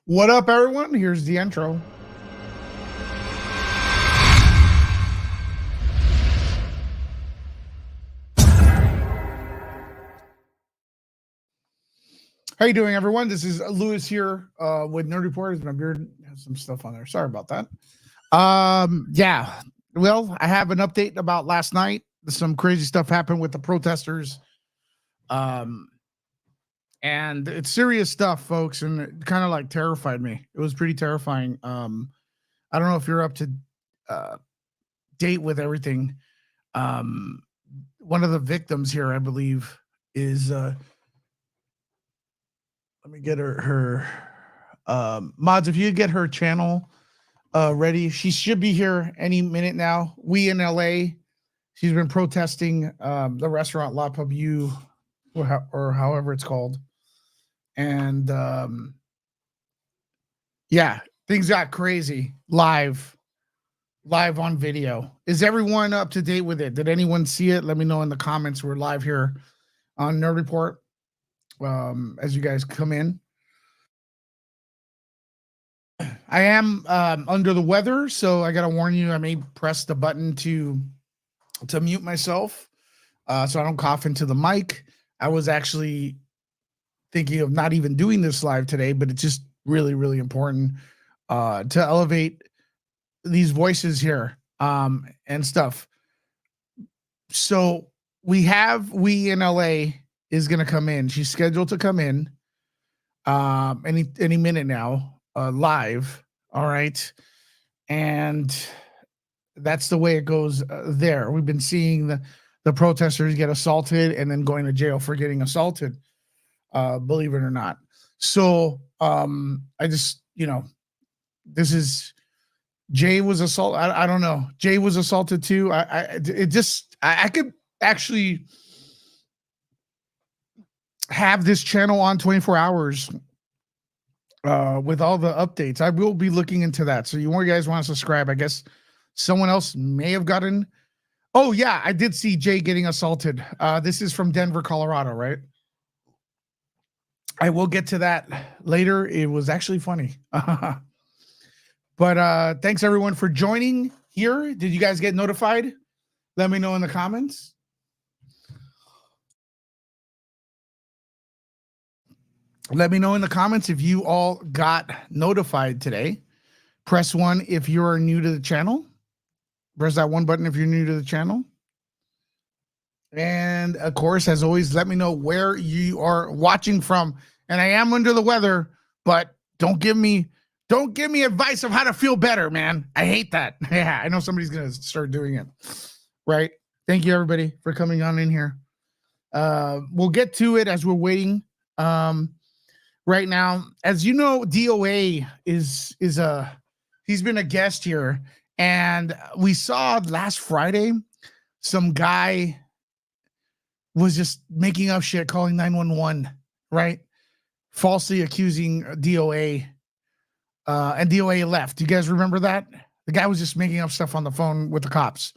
What up, everyone? Here's the intro. How you doing, everyone? This is Lewis here with Nerd Reporters. My beard has some stuff on there. Sorry about that. Yeah. Well, I have an update about last night. Some crazy stuff happened with the protesters. And it's serious stuff, folks, and it kind of like terrified me. It was pretty terrifying. I don't know if you're up to date with everything. One of the victims here, I believe, is let me get her mods. If you get her channel ready, she should be here any minute now. We in LA. She's been protesting the restaurant La Pub U, or however it's called. And yeah, things got crazy live on video. Is everyone up to date with it? Did anyone see it? Let me know in the comments. We're live here on Nerd Report as you guys come in. I am under the weather, so I got to warn you, I may press the button to mute myself so I don't cough into the mic. I was actually thinking of not even doing this live today, but it's just really, really important to elevate these voices here and stuff. So we in LA is going to come in. She's scheduled to come in any minute now, live. All right. And that's the way it goes there. We've been seeing the protesters get assaulted and then going to jail for getting assaulted, believe it or not. So I just, this is Jay was assaulted. I don't know. Jay was assaulted too. I could actually have this channel on 24 hours with all the updates. I will be looking into that. So you guys want to subscribe? I guess someone else may have gotten. Oh yeah, I did see Jay getting assaulted. This is from Denver, Colorado, right? I will get to that later. It was actually funny. But thanks everyone for joining here. Did you guys get notified? Let me know in the comments. Let me know in the comments if you all got notified today. Press 1 if you're new to the channel. Press that 1 button if you're new to the channel. And of course, as always, let me know where you are watching from. And I am under the weather, but don't give me advice of how to feel better, man. I hate that. Yeah, I know somebody's gonna start doing it. Right. Thank you everybody for coming on in here. We'll get to it as we're waiting. Right now, as you know, DOA is he's been a guest here, and we saw last Friday some guy was just making up shit, calling 911, right? Falsely accusing DOA, and DOA left. Do you guys remember that? The guy was just making up stuff on the phone with the cops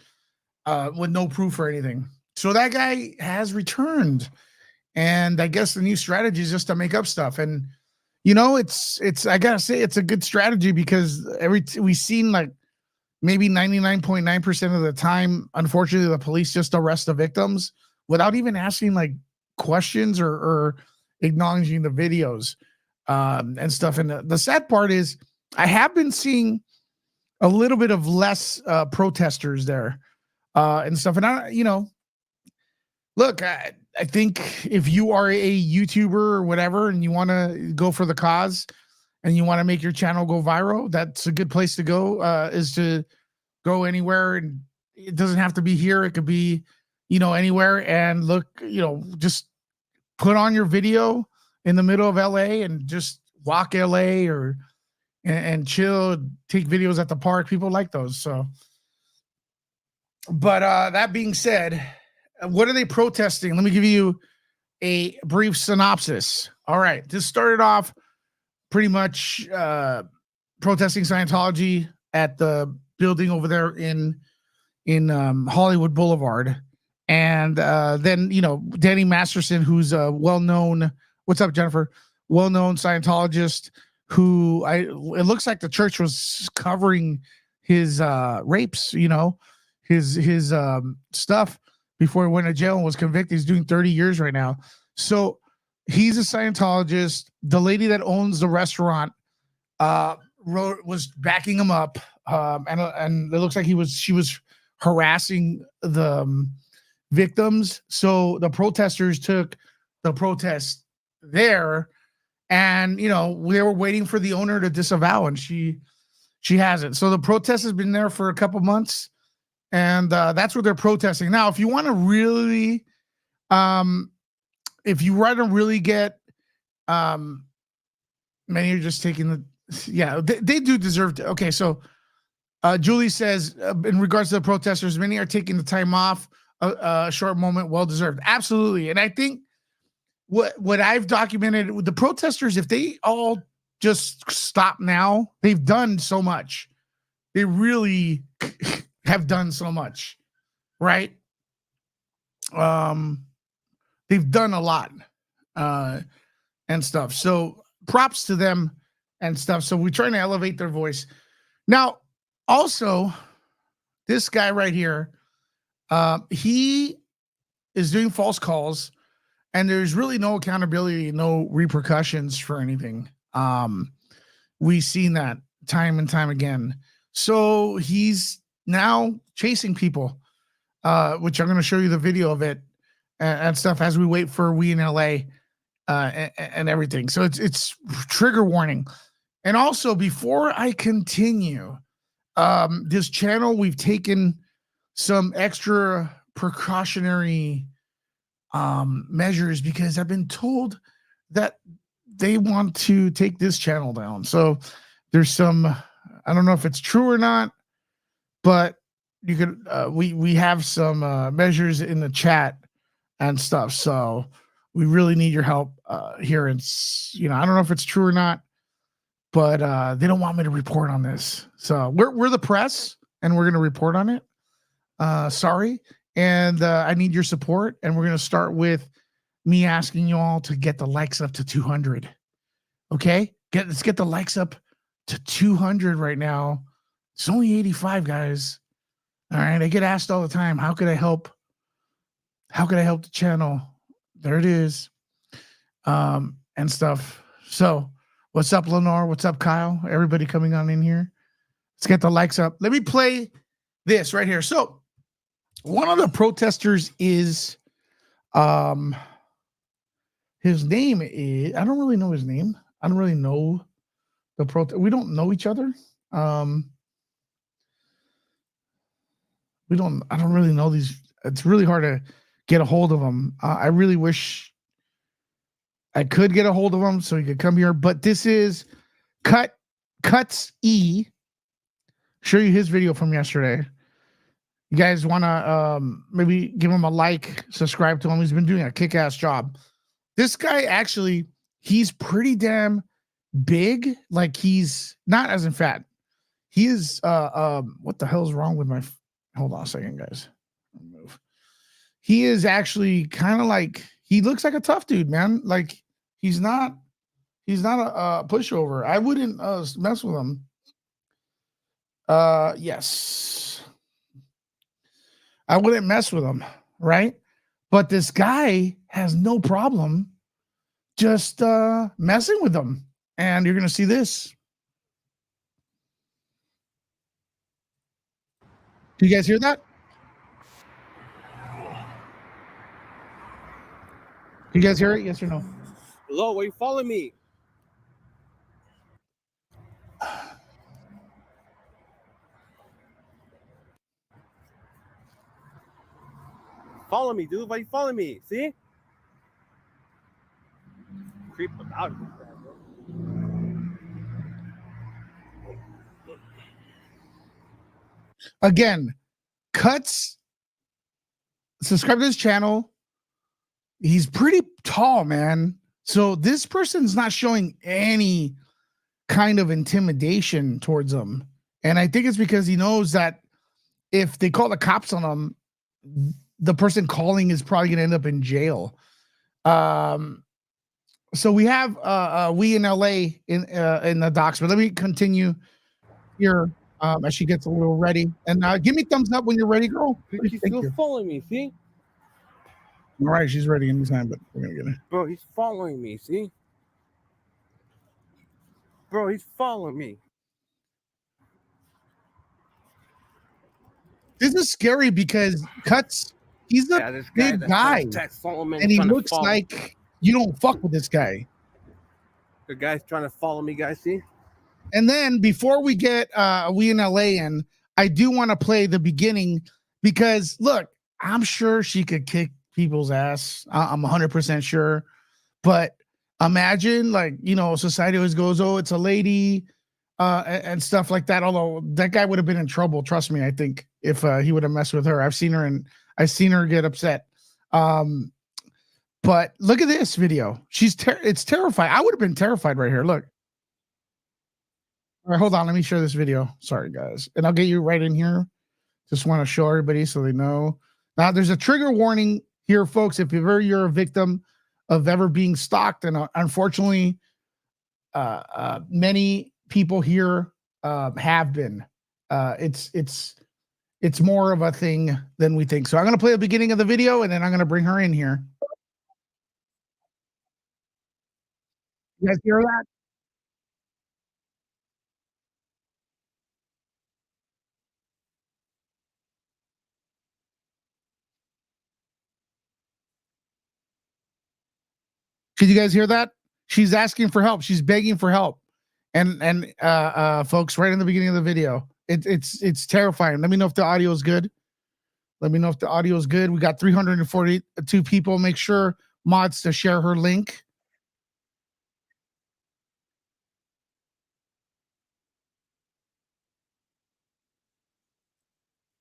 with no proof or anything. So that guy has returned. And I guess the new strategy is just to make up stuff. And, it's I gotta say, it's a good strategy because we've seen like maybe 99.9% of the time, unfortunately, the police just arrest the victims without even asking like questions or acknowledging the videos and stuff. And the sad part is I have been seeing a little bit of less protesters there and stuff. And look, I think if you are a YouTuber or whatever, and you want to go for the cause and you want to make your channel go viral, that's a good place to go, is to go anywhere. And it doesn't have to be here. It could be, anywhere. And look, just put on your video in the middle of LA and just walk LA and chill, take videos at the park. People like those. So, but that being said, what are they protesting? Let me give you a brief synopsis. All right. This started off pretty much protesting Scientology at the building over there in Hollywood Boulevard. And then, Danny Masterson, who's a well-known, what's up, Jennifer? Well-known Scientologist who it looks like the church was covering his rapes, his stuff before he went to jail and was convicted. He's doing 30 years right now. So he's a Scientologist. The lady that owns the restaurant was backing him up, and it looks like she was harassing the victims. So the protesters took the protest there, and they were waiting for the owner to disavow, and she hasn't. So the protest has been there for a couple months, and that's what they're protesting now. If you want to really, if you want to really get, many are just taking the, yeah, they do deserve to. Okay, so Julie says, in regards to the protesters, many are taking the time off, a short moment, well deserved. Absolutely, and I think what I've documented with the protesters, if they all just stop now, they've done so much. They really have done so much, right? They've done a lot and stuff. So props to them and stuff. So we're trying to elevate their voice. Now, also, this guy right here, he is doing false calls, and there's really no accountability, no repercussions for anything. We've seen that time and time again. So he's now chasing people, which I'm going to show you the video of it and stuff as we wait for We in LA and everything. So it's trigger warning. And also, before I continue, this channel, we've taken some extra precautionary measures because I've been told that they want to take this channel down. So there's some, I don't know if it's true or not, but you could, we have some measures in the chat and stuff. So we really need your help here. And I don't know if it's true or not, but they don't want me to report on this. So we're the press, and we're going to report on it. Sorry. And I need your support. And we're going to start with me asking you all to get the likes up to 200. Okay? Let's get the likes up to 200 right now. It's only 85, guys. All right. I get asked all the time, how could I help? How could I help the channel? There it is. And stuff. So what's up, Lenore? What's up, Kyle? Everybody coming on in here. Let's get the likes up. Let me play this right here. So one of the protesters is, his name is, I don't really know his name. I don't really know the we don't know each other. I don't really know these. It's really hard to get a hold of him. I really wish I could get a hold of him so he could come here, but this is Cuts E. Show you his video from yesterday. You guys want to maybe give him a like, subscribe to him. He's been doing a kick-ass job. This guy actually, he's pretty damn big. Like, he's not as in fat. He is, what the hell is wrong with my, hold on a second, guys. Move. He is actually kind of like, he looks like a tough dude, man. Like, he's not a pushover. I wouldn't mess with him. Yes. I wouldn't mess with him, right? But this guy has no problem just messing with them. And you're going to see this. Do you guys hear that? You guys hear it? Yes or no? Hello, why you following me? Follow me, dude. Why you following me? See? Creep about it. Again, Cuts, subscribe to his channel. He's pretty tall, man. So this person's not showing any kind of intimidation towards him. And I think it's because he knows that if they call the cops on him, the person calling is probably going to end up in jail. So we have we in LA in the docs, but let me continue here as she gets a little ready. And give me thumbs up when you're ready, girl. Please, He's thank still you. following me. See, All right, she's ready anytime, but we're gonna get her. bro, he's following me. See, bro, he's following me. This is scary because Cuts, he's a Yeah, this guy big that's trying guy, to text Solomon, and he trying to looks follow. like you don't fuck with this guy. The guy's trying to follow me, guys. See, And then before we get we in LA in, I do want to play the beginning because look, I'm sure she could kick people's ass. I'm 100% sure. But imagine, like, society always goes, oh, it's a lady, and stuff like that. Although that guy would have been in trouble, trust me, I think, if he would have messed with her. I've seen her get upset. Um, but look at this video. It's terrifying. I would have been terrified right here. Look. All right, hold on. Let me share this video. Sorry, guys. And I'll get you right in here. Just want to show everybody so they know. Now, there's a trigger warning here, folks. If you're a victim of ever being stalked, and unfortunately, many people here have been. It's more of a thing than we think. So I'm going to play the beginning of the video, and then I'm going to bring her in here. You guys hear that? Could you guys hear that? She's asking for help. She's begging for help. And folks, right in the beginning of the video, it's terrifying. Let me know if the audio is good. Let me know if the audio is good. We got 342 people. Make sure mods to share her link.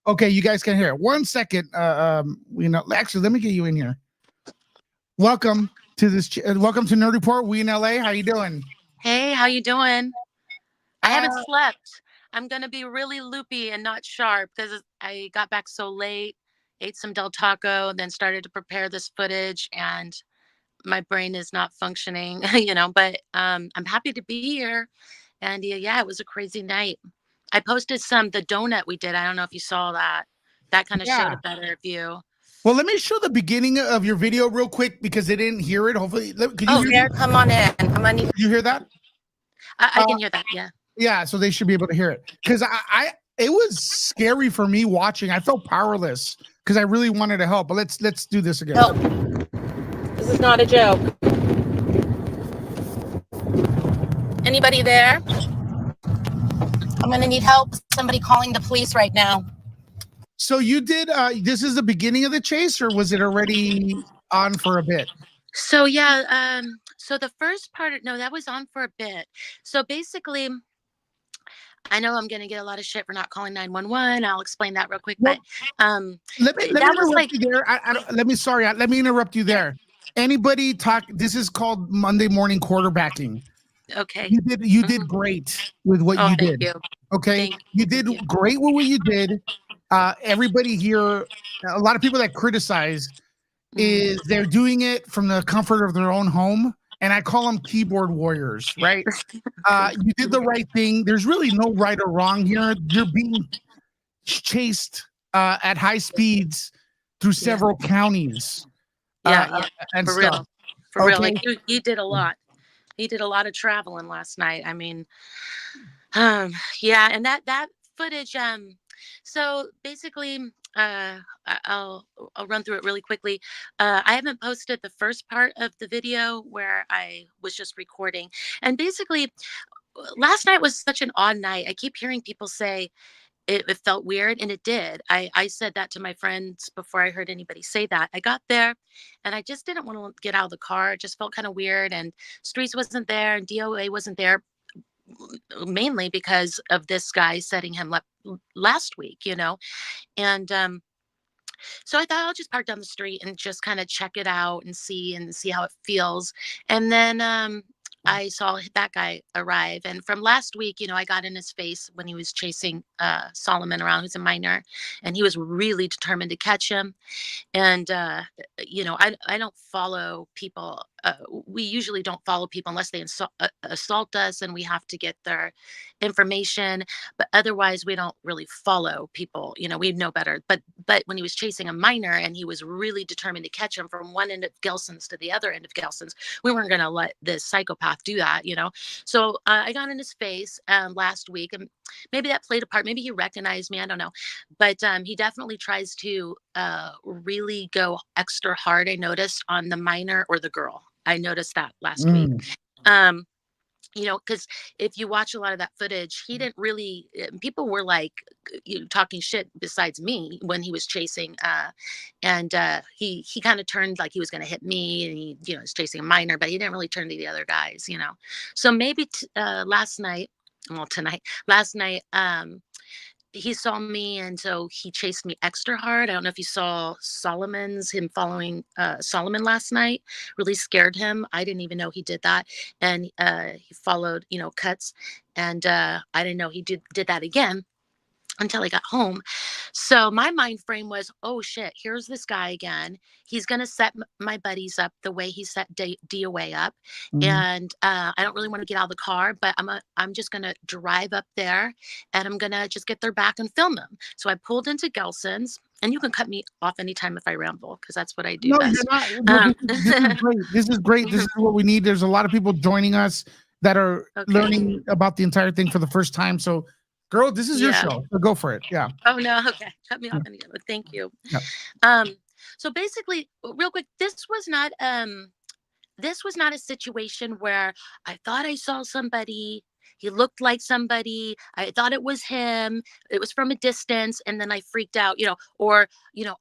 Okay, you guys can hear it. 1 second. Actually, let me get you in here. Welcome to welcome to Nerd Report. We in LA. How you doing? Hey, how you doing? I haven't slept. I'm gonna be really loopy and not sharp because I got back so late, ate some Del Taco, then started to prepare this footage, and my brain is not functioning, But I'm happy to be here, and yeah, it was a crazy night. I posted the donut we did. I don't know if you saw that. That kind of showed a better view. Well, let me show the beginning of your video real quick because they didn't hear it. Hopefully, Come on in. Did you hear that? I can hear that. Yeah. Yeah, so they should be able to hear it because it was scary for me watching. I felt powerless because I really wanted to help. But let's do this again. Help. This is not a joke. Anybody there? I'm gonna need help. Somebody calling the police right now. So you did this is the beginning of the chase, or was it already on for a bit? So yeah, so the first part, no, that was on for a bit. So basically, I know I'm gonna get a lot of shit for not calling 911. I'll explain that real quick. Well, But let me that was like you there. Let me interrupt you there. Anybody talk? This is called Monday morning quarterbacking. okay. You did great with what you did. You. Okay, you did great with what you did. Everybody here, a lot of people that criticize is they're doing it from the comfort of their own home, and I call them keyboard warriors, right? You did the right thing. There's really no right or wrong here. You're being chased at high speeds through several counties. Yeah, and for stuff. real. For real. Like you did a lot. He did a lot of traveling last night. I mean, yeah, and that footage, so basically, I'll run through it really quickly. I haven't posted the first part of the video where I was just recording, and basically, last night was such an odd night. I keep hearing people say it felt weird, and it did. I said that to my friends before I heard anybody say that. I got there, and I just didn't want to get out of the car. It just felt kind of weird, and Streets wasn't there, and DOA wasn't there, mainly because of this guy setting him up last week, and so I thought I'll just park down the street and just kind of check it out and see how it feels. And then I saw that guy arrive. And from last week, I got in his face when he was chasing Solomon around, who's a minor, and he was really determined to catch him. And I don't follow people. We usually don't follow people unless they assault us and we have to get their information, but otherwise we don't really follow people. We know better. But when he was chasing a minor and he was really determined to catch him from one end of Gelson's to the other end of Gelson's, we weren't going to let this psychopath do that. So I got in his face last week, and maybe that played a part. Maybe he recognized me, I don't know. But he definitely tries to really go extra hard, I noticed, on the minor or the girl. I noticed that last week. Mm. Um, because if you watch a lot of that footage, he didn't really, people were like, talking shit besides me when he was chasing. And he kind of turned like he was going to hit me, and he, was chasing a minor, but he didn't really turn to the other guys. So maybe last night, well, last night, he saw me, and so he chased me extra hard. I don't know if you saw him following Solomon last night, really scared him. I didn't even know he did that. And he followed, cuts. And I didn't know he did that again until I got home. So my mind frame was, oh shit, here's this guy again. He's going to set my buddies up the way he set DOA up. Mhm. And I don't really want to get out of the car, but I'm just going to drive up there, and I'm going to just get their back and film them. So I pulled into Gelson's, and you can cut me off anytime if I ramble, because that's what I do No, you're best. not. No, Um, this is great. This is great. This is what we need. There's a lot of people joining us that are okay. learning about the entire thing for the first time. So, girl, this is your Yeah. show. So go for it. Yeah. Oh no. Okay. Cut me Yeah. off anytime. Thank you. Yeah. Um, so basically, real quick, this was not a situation where I thought I saw somebody. He looked like somebody. I thought it was him. It was from a distance. And then I freaked out, or,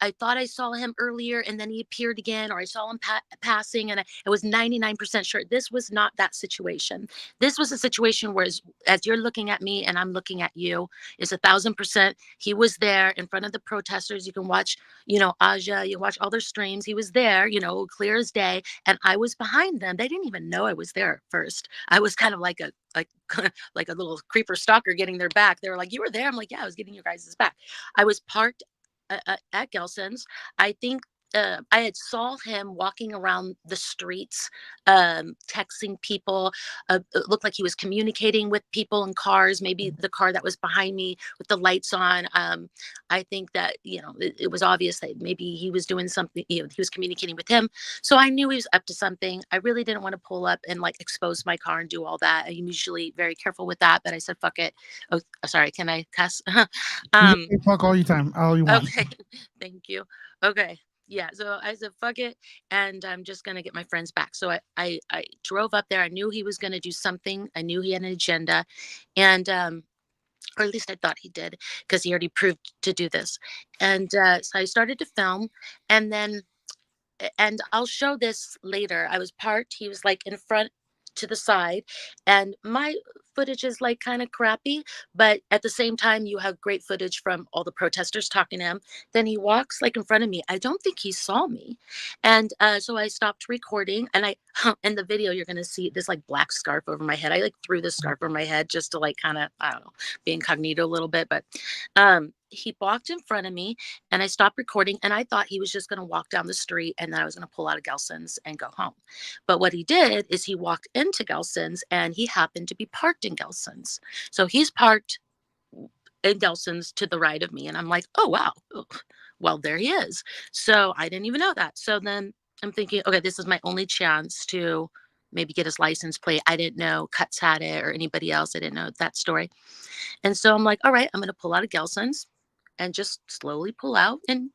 I thought I saw him earlier and then he appeared again, or I saw him passing and I was 99% sure. This was not that situation. This was a situation where, as you're looking at me and I'm looking at you, is 1,000%. He was there in front of the protesters. You can watch, Aja, you watch all their streams. He was there, clear as day. And I was behind them. They didn't even know I was there at first. I was kind of like like a little creeper stalker getting their back. They were like, "You were there." I'm like, "Yeah, I was getting your guys' back." I was parked at Gelson's. I think I had saw him walking around the streets, texting people. It looked like he was communicating with people in cars. Maybe the car that was behind me with the lights on. I think that it was obvious that maybe he was doing something. He was communicating with him. So I knew he was up to something. I really didn't want to pull up and like expose my car and do all that. I'm usually very careful with that, but I said, "Fuck it." Oh, sorry. Can I cuss? You um, can talk all you want. okay. Thank you. Okay. Yeah, so I said, "Fuck it," and I'm just gonna get my friends back. So I drove up there. I knew he was gonna do something. I knew he had an agenda, and or at least I thought he did, because he already proved to do this. And so I started to film, and then and I'll show this later. I was parked. He was like in front to the side, and my footage is like kind of crappy, but at the same time, you have great footage from all the protesters talking to him. Then he walks like in front of me. I don't think he saw me, and so I stopped recording. And I, in the video, you're gonna see this like black scarf over my head. I like threw this scarf over my head just to like kind of, I don't know, be incognito a little bit, but he walked in front of me, and I stopped recording, and I thought he was just going to walk down the street and then I was going to pull out of Gelson's and go home. But what he did is he walked into Gelson's, and he happened to be parked in Gelson's. So he's parked in Gelson's to the right of me. And I'm like, "Oh, wow. Well, there he is." So I didn't even know that. So then I'm thinking, okay, this is my only chance to maybe get his license plate. I didn't know Cuts had it or anybody else. I didn't know that story. And so I'm like, all right, I'm going to pull out of Gelson's and just slowly pull out and,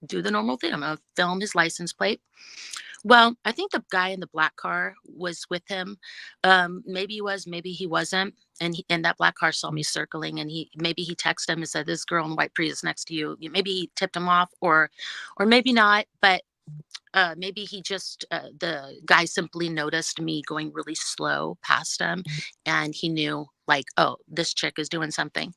do the normal thing. I'm going to film his license plate. Well, I think the guy in the black car was with him. Maybe he was, maybe he wasn't. And that black car saw me circling, and maybe he texted him and said, "This girl in the white Prius next to you." Maybe he tipped him off, or maybe not. But maybe he just the guy simply noticed me going really slow past him, and he knew like, "Oh, this chick is doing something."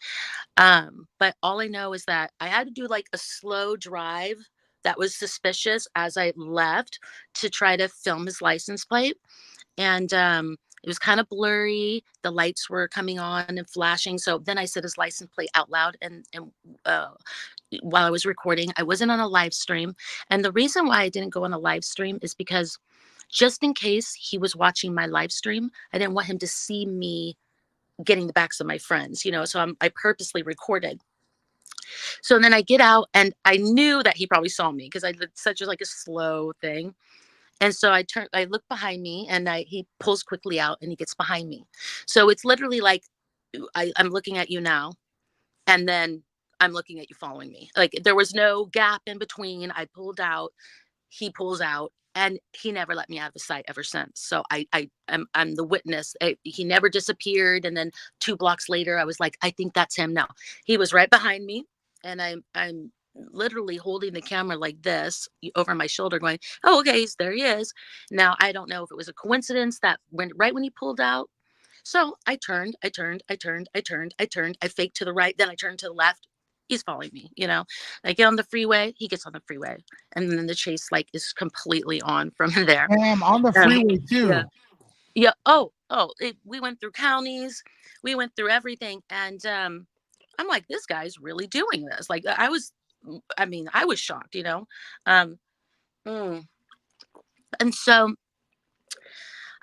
But all I know is that I had to do like a slow drive that was suspicious as I left to try to film his license plate. And It was kind of blurry. The lights were coming on and flashing. So then I said his license plate out loud, and uh, while I was recording, I wasn't on a live stream. And the reason why I didn't go on a live stream is because just in case he was watching my live stream, I didn't want him to see me getting the backs of my friends, so I purposely recorded. So then I get out, and I knew that he probably saw me because I did such a, like a slow thing. And so I look behind me, and he pulls quickly out, and he gets behind me. So it's literally like I'm looking at you now, and then I'm looking at you following me. Like there was no gap in between. I pulled out, he pulls out, and he never let me out of his sight ever since. So I'm the witness. He never disappeared. And then 2 blocks later, I was like, I think that's him now. He was right behind me, and I'm literally holding the camera like this over my shoulder, going, "Oh, okay, there he is." Now I don't know if it was a coincidence that right when he pulled out. So I turned, I turned, I turned, I turned, I turned, I faked to the right, then I turned to the left. He's following me. I get on the freeway, he gets on the freeway. And then the chase like is completely on from there. Damn, on the Um, freeway yeah. too. Yeah. We went through counties, we went through everything. And I'm like, this guy's really doing this. Like I was shocked. Um, mm. And so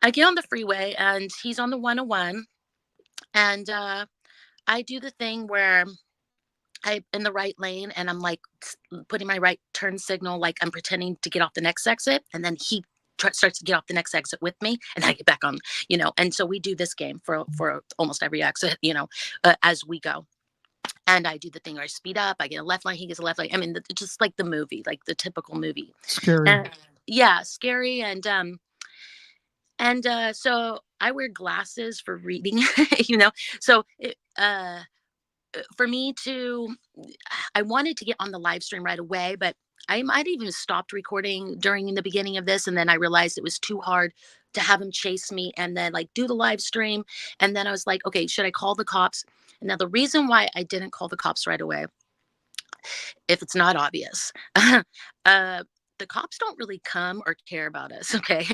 I get on the freeway, and he's on the 101. And I do the thing where I in the right lane, and I'm like putting my right turn signal, like I'm pretending to get off the next exit, and then he starts to get off the next exit with me, and I get back on. And so we do this game for almost every exit, as we go. And I do the thing where I speed up, I get a left lane, he gets a left lane. I mean, just like the movie, like the typical movie. Scary. And yeah, scary. And so I wear glasses for reading. So for me to I wanted to get on the live stream right away, but I might even stopped recording during the beginning of this, and then I realized it was too hard to have him chase me and then like do the live stream. And then I was like, okay, should I call the cops? And now the reason why I didn't call the cops right away, if it's not obvious, uh, the cops don't really come or care about us. Okay.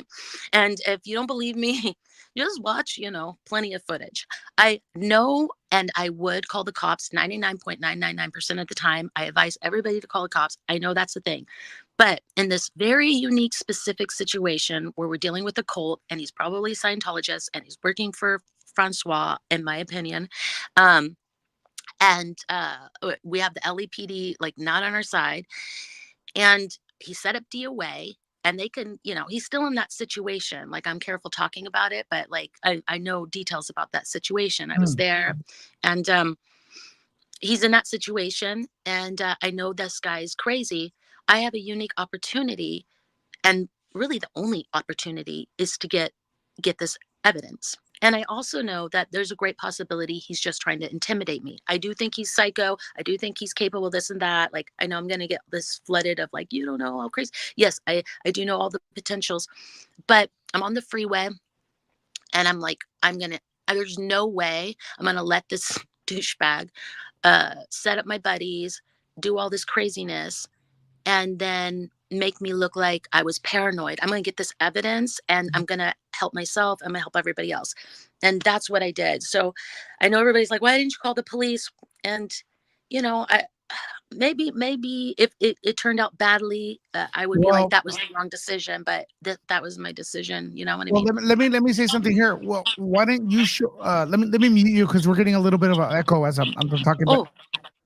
And if you don't believe me, just watch, plenty of footage. I know, and I would call the cops 99.999% of the time. I advise everybody to call the cops. I know that's the thing. But in this very unique, specific situation where we're dealing with a cult, and he's probably a Scientologist, and he's working for Francois, in my opinion, and we have the LAPD like not on our side, and he set up DOA, and they can, he's still in that situation. Like I'm careful talking about it, but like I know details about that situation. I was there, and he's in that situation, and I know this guy's crazy. I have a unique opportunity, and really the only opportunity is to get this evidence. And I also know that there's a great possibility he's just trying to intimidate me. I do think he's psycho. I do think he's capable of this and that. Like I know I'm going to get this flooded of like, you don't know how crazy. Yes, I do know all the potentials, but I'm on the freeway, and I'm like, there's no way I'm going to let this douchebag set up my buddies, do all this craziness, and then make me look like I was paranoid. I'm going to get this evidence, and I'm going to help myself. I'm going to help everybody else. And that's what I did. So I know everybody's like, why didn't you call the police? And, I maybe if it turned out badly, I would be like, that was the wrong decision, but that was my decision. You know what I mean? Let me say something here. Well, why don't you show, let me mute you because we're getting a little bit of an echo as I'm talking. Oh,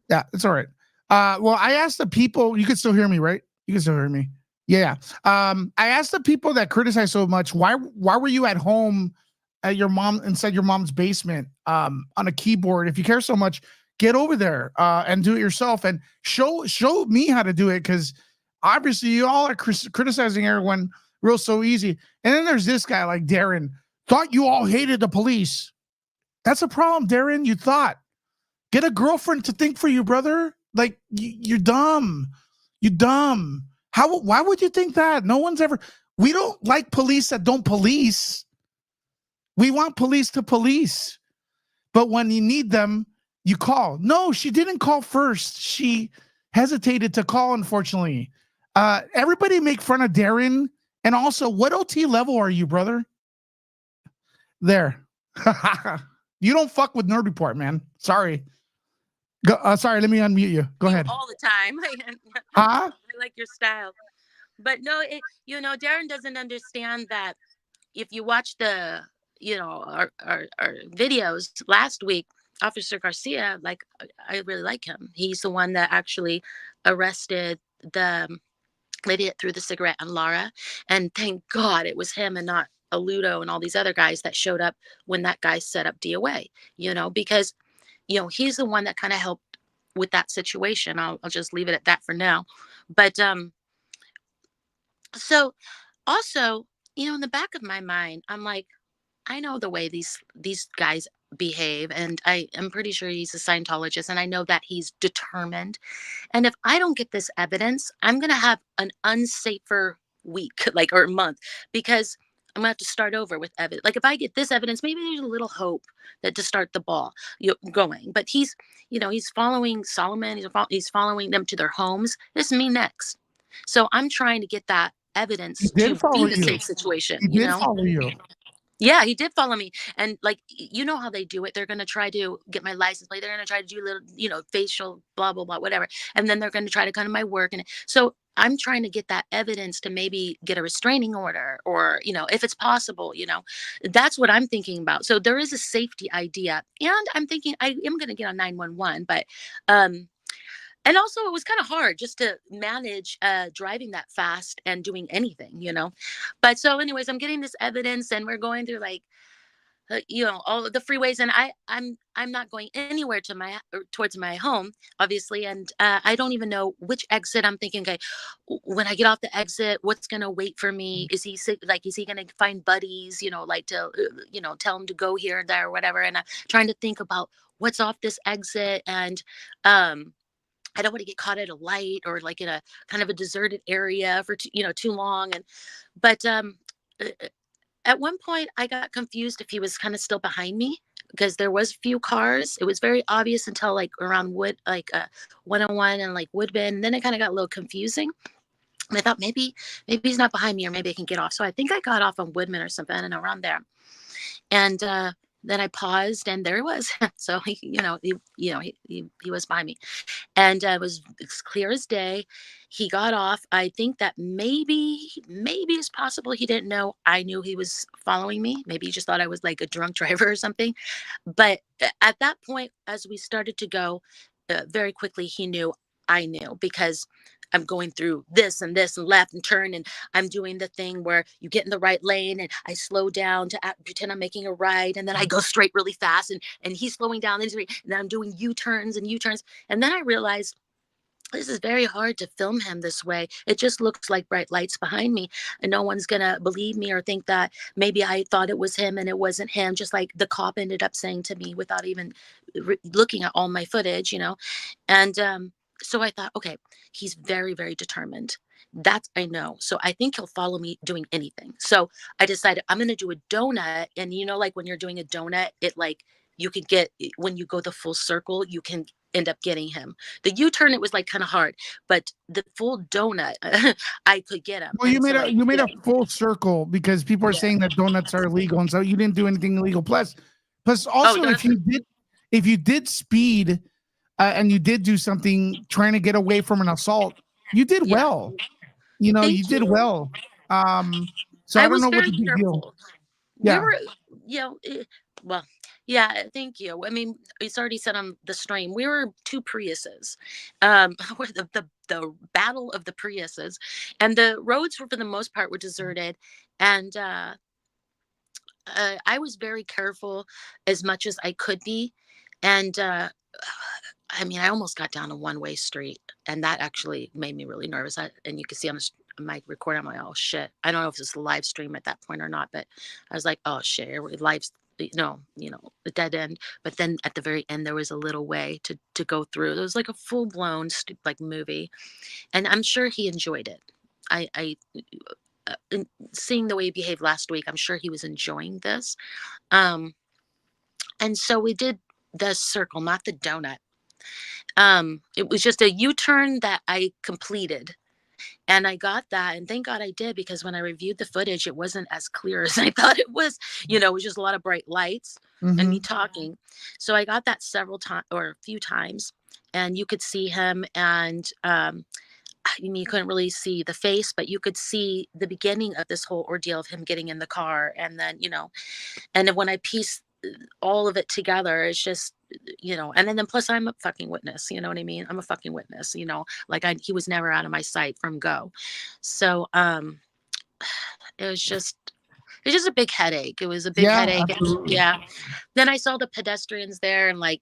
yeah, it's all right. Well, I asked the people, you can still hear me, right? You can still hear me. Yeah. I asked the people that criticize so much, why were you at home at inside your mom's basement, on a keyboard? If you care so much, get over there, and do it yourself, and show me how to do it. Cause obviously you all are criticizing everyone real so easy. And then there's this guy like Darren, thought you all hated the police. That's a problem, Darren. You thought. Get a girlfriend to think for you, brother. Like you're dumb. You dumb. Why would you think that? No one's ever. We don't like police that don't police. We want police to police. But when you need them, you call. No, she didn't call first. She hesitated to call, unfortunately. Everybody make fun of Darren. And also, what OT level are you, brother? There. You don't fuck with Nerd Report, man. Sorry. Sorry, let me unmute you. Go You ahead. all the time. Huh? I like your style. But no, Darren doesn't understand that if you watch our videos last week, Officer Garcia, like I really like him. He's the one that actually arrested the lady that threw the cigarette on Laura. And thank God it was him and not Aludo and all these other guys that showed up when that guy set up DOA, because, he's the one that kind of helped with that situation. I'll just leave it at that for now. But so also, in the back of my mind, I'm like, I know the way these guys behave, and I am pretty sure he's a Scientologist, and I know that he's determined. And if I don't get this evidence, I'm gonna have an unsafer week, like, or month, because I'm gonna have to start over with evidence. Like if I get this evidence, maybe there's a little hope that to start the ball going. But he's following Solomon. He's following them to their homes. This is me next. So I'm trying to get that He evidence did to be follow the you. safe situation. He did follow you. Yeah, he did follow me. And like, you know how they do it. They're going to try to get my license plate. They're going to try to do little, facial, blah, blah, blah, whatever. And then they're going to try to come to my work. And so I'm trying to get that evidence to maybe get a restraining order or, if it's possible, that's what I'm thinking about. So there is a safety idea. And I'm thinking I am going to get on 911, but, and also it was kind of hard just to manage driving that fast and doing anything. But so anyways, I'm getting this evidence and we're going through like all of the freeways, and I'm not going anywhere towards my home, obviously, and I don't even know which exit. I'm thinking, okay, when I get off the exit, what's gonna wait for me? Is he like, is he gonna find buddies, like to tell him to go here or there or whatever? And I'm trying to think about what's off this exit, and I don't want to get caught at a light or like in a kind of a deserted area for too long. And but uh, at one point I got confused if he was kind of still behind me because there was few cars. It was very obvious until like around 101 and like Woodbine. And then it kind of got a little confusing. And I thought maybe he's not behind me or maybe I can get off. So I think I got off on Woodman or something and around there. And then I paused and there he was. So he was by me. And it was clear as day. He got off. I think that maybe it's possible he didn't know I knew he was following me. Maybe he just thought I was like a drunk driver or something. But at that point, as we started to go, very quickly, he knew I knew because I'm going through this and this and left and turn, and I'm doing the thing where you get in the right lane and I slow down to pretend I'm making a right, and then I go straight really fast, and he's slowing down, and then I'm doing U-turns and U-turns, and then I realized this is very hard to film him this way. It just looks like bright lights behind me, and no one's gonna believe me or think that maybe I thought it was him and it wasn't him. Just like the cop ended up saying to me without even looking at all my footage. And so I thought, okay, he's very, very determined. That I know. So I think he'll follow me doing anything. So I decided I'm gonna do a donut, and like when you're doing a donut, it like you could get when you go the full circle, you can end up getting him. The U-turn, it was like kind of hard, but the full donut, I could get him. Well, And so I you made a did. full circle because people are Yeah. saying that donuts are illegal, and so you didn't do anything illegal. Plus, Oh, also, donuts. if you did speed, and you did do something trying to get away from an assault, you did Yeah. well. You Thank did you. well. So I I don't was know what very the big deal. careful. We Yeah. were, well, yeah, thank you. I mean, it's already said on the stream, we were two Priuses. We're the battle of the Priuses. And the roads were, for the most part, were deserted. And I was very careful as much as I could be. And I mean, I almost got down a one-way street, and that actually made me really nervous. And you can see on my recording, I'm like, oh shit. I don't know if it's a live stream at that point or not, but I was like, oh shit, life's a dead end. But then at the very end, there was a little way to go through. It was like a full-blown like movie, and I'm sure he enjoyed it. I seeing the way he behaved last week, I'm sure he was enjoying this. Um, and so we did the circle, not the donut. It was just a U-turn that I completed. And I got that, and thank God I did, because when I reviewed the footage, it wasn't as clear as I thought it was. It was just a lot of bright lights and me Mm-hmm. talking. So I got that several times, or a few times, and you could see him. And you couldn't really see the face, but you could see the beginning of this whole ordeal of him getting in the car. And then, and then when I pieced all of it together, it's just, and then plus I'm a fucking witness, you know what I mean? I'm a fucking witness, like he was never out of my sight from go. So, it was just, a big headache. It was a big Yeah, headache. And absolutely. yeah. Then I saw the pedestrians there, and like,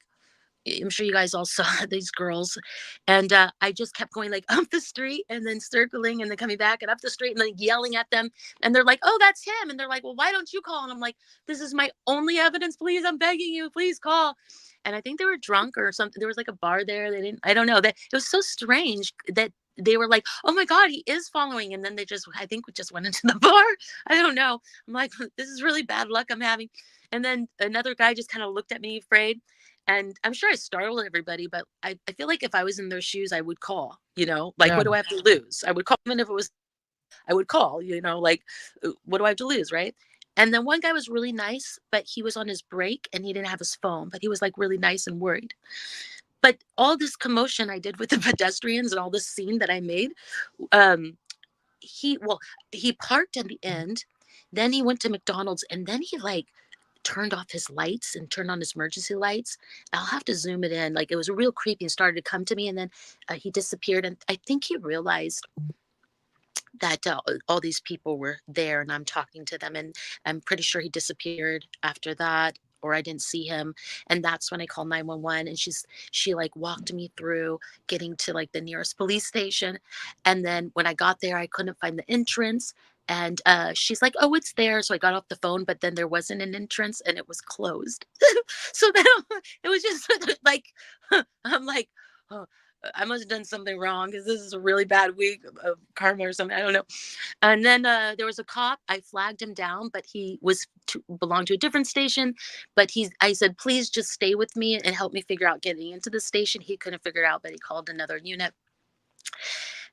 I'm sure you guys all saw these girls, and I just kept going like up the street and then circling and then coming back and up the street and then yelling at them, and they're like, "Oh, that's him," and they're like, "Well, why don't you call?" And I'm like, "This is my only evidence. Please, I'm begging you, please call." And I think they were drunk or something. There was like a bar there. They didn't. I don't know. That it was so strange that they were like, "Oh my God, he is following," and then they just, I think, we just went into the bar. I don't know. I'm like, this is really bad luck I'm having. And then another guy just kind of looked at me afraid. And I'm sure I startled everybody, but I feel like if I was in their shoes, I would call, like, Yeah. what do I have to lose? I would call, even if it was, I would call, like, what do I have to lose? Right. And then one guy was really nice, but he was on his break and he didn't have his phone, but he was like really nice and worried. But all this commotion I did with the pedestrians and all this scene that I made, um, he parked at the end, then he went to McDonald's, and then he like turned off his lights and turned on his emergency lights. I'll have to zoom it in. Like, it was real creepy and started to come to me. And then he disappeared. And I think he realized that all these people were there and I'm talking to them. And I'm pretty sure he disappeared after that, or I didn't see him. And that's when I called 911, and she like walked me through getting to like the nearest police station. And then when I got there, I couldn't find the entrance. And she's like, "Oh, it's there." So I got off the phone, but then there wasn't an entrance and it was closed. So then it was just like, I'm like, oh, I must have done something wrong, because this is a really bad week of karma or something. I don't know. And then there was a cop. I flagged him down, but he belonged to a different station. But I said, "Please just stay with me and help me figure out getting into the station." He couldn't figure it out, but he called another unit.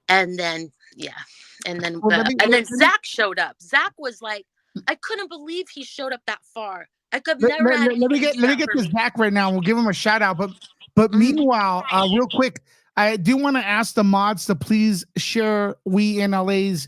And then, yeah. And then, Well, Zach showed up. Zach was like, I couldn't believe he showed up that far. I could let, never let, had let me anybody get do let me that get for this me. back right now. We'll give him a shout out, but meanwhile, real quick, I do want to ask the mods to please share We in LA's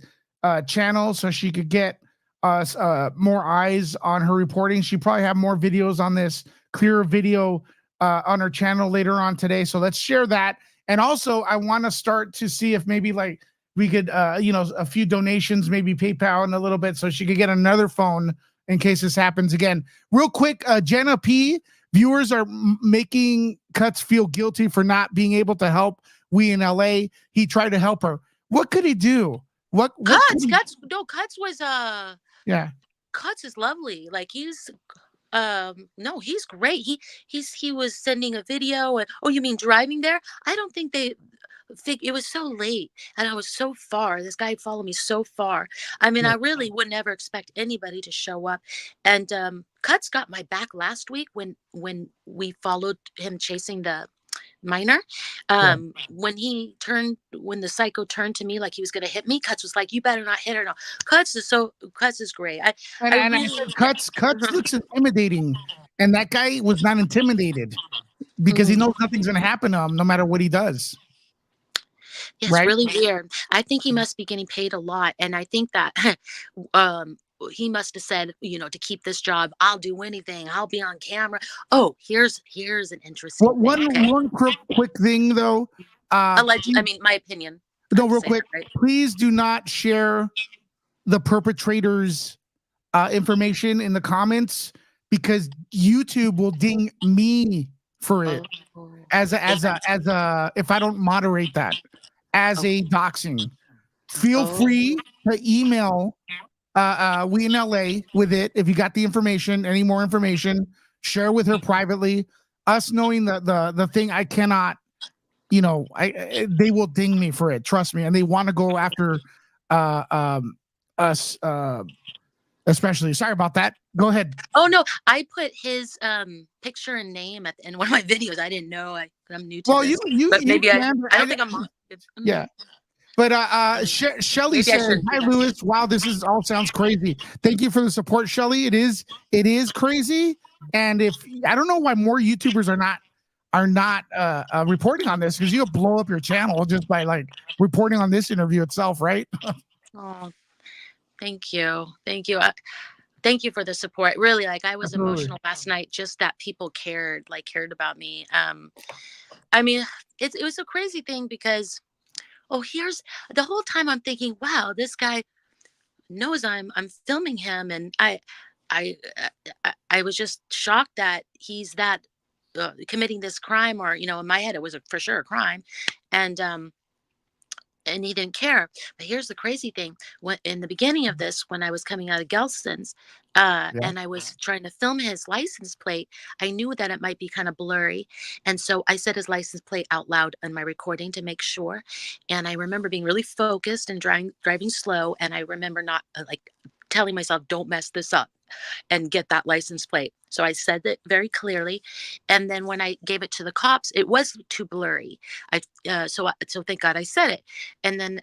channel so she could get us more eyes on her reporting. She probably have more videos on this, clearer video on her channel later on today. So let's share that. And also, I want to start to see if maybe like we could, a few donations, maybe PayPal in a little bit, so she could get another phone in case this happens again. Real quick, Jenna P. Viewers are making Cuts feel guilty for not being able to help We in LA. He tried to help her. What could he do? What Cuts was yeah. Cuts is lovely. Like, he's no, he's great. He was sending a video. And oh, you mean driving there? I don't think they think it was so late and I was so far. This guy followed me so far. I mean, Yeah. I really would never expect anybody to show up. And Cuts got my back last week when we followed him chasing the minor. When the psycho turned to me like he was gonna hit me, Cuts was like, "You better not hit her." No, Cuts is great. And I Really, said, Cuts looks intimidating, and that guy was not intimidated because he knows nothing's gonna happen to him no matter what he does. yeah, it's Right? really weird. I think he must be getting paid a lot, and I think that he must have said, to keep this job, I'll do anything. I'll be on camera. Oh, here's an interesting thing. Okay, One quick thing though. alleged. I mean, my opinion. I No, have to real say quick. that, right? Please do not share the perpetrator's information in the comments, because YouTube will ding me for it Oh, as a if I don't moderate that as a doxing. Feel free to email We in LA with it if you got the information, any more information, share with her privately. Us knowing the thing, I cannot, they will ding me for it. Trust me, and they want to go after us, especially. Sorry about that. Go ahead. Oh no, I put his picture and name in one of my videos. I didn't know. I'm new to Well, this, you but maybe can. I don't think I'm. Yeah. But And Shelly maybe I says, shouldn't "Hi do that. Lewis. Wow, this is all sounds crazy. Thank you for the support, Shelly. It is crazy. And if I don't know why more YouTubers are not reporting on this, because you'll blow up your channel just by like reporting on this interview itself, right? Oh, thank you. Thank you. Thank you for the support. Really, like I was Absolutely. emotional last night just that people cared about me. I mean, it was a crazy thing because here's the whole time I'm thinking, wow, this guy knows I'm filming him, and I was just shocked that he's that committing this crime, or in my head it was for sure a crime, and he didn't care. But here's the crazy thing: when in the beginning of this, when I was coming out of Gelston's, Yeah. and I was trying to film his license plate, I knew that it might be kind of blurry, and so I said his license plate out loud in my recording to make sure. And I remember being really focused and driving slow, and I remember not like telling myself, "Don't mess this up." And get that license plate. So I said that very clearly, and then when I gave it to the cops, it was too blurry. So thank God I said it, and then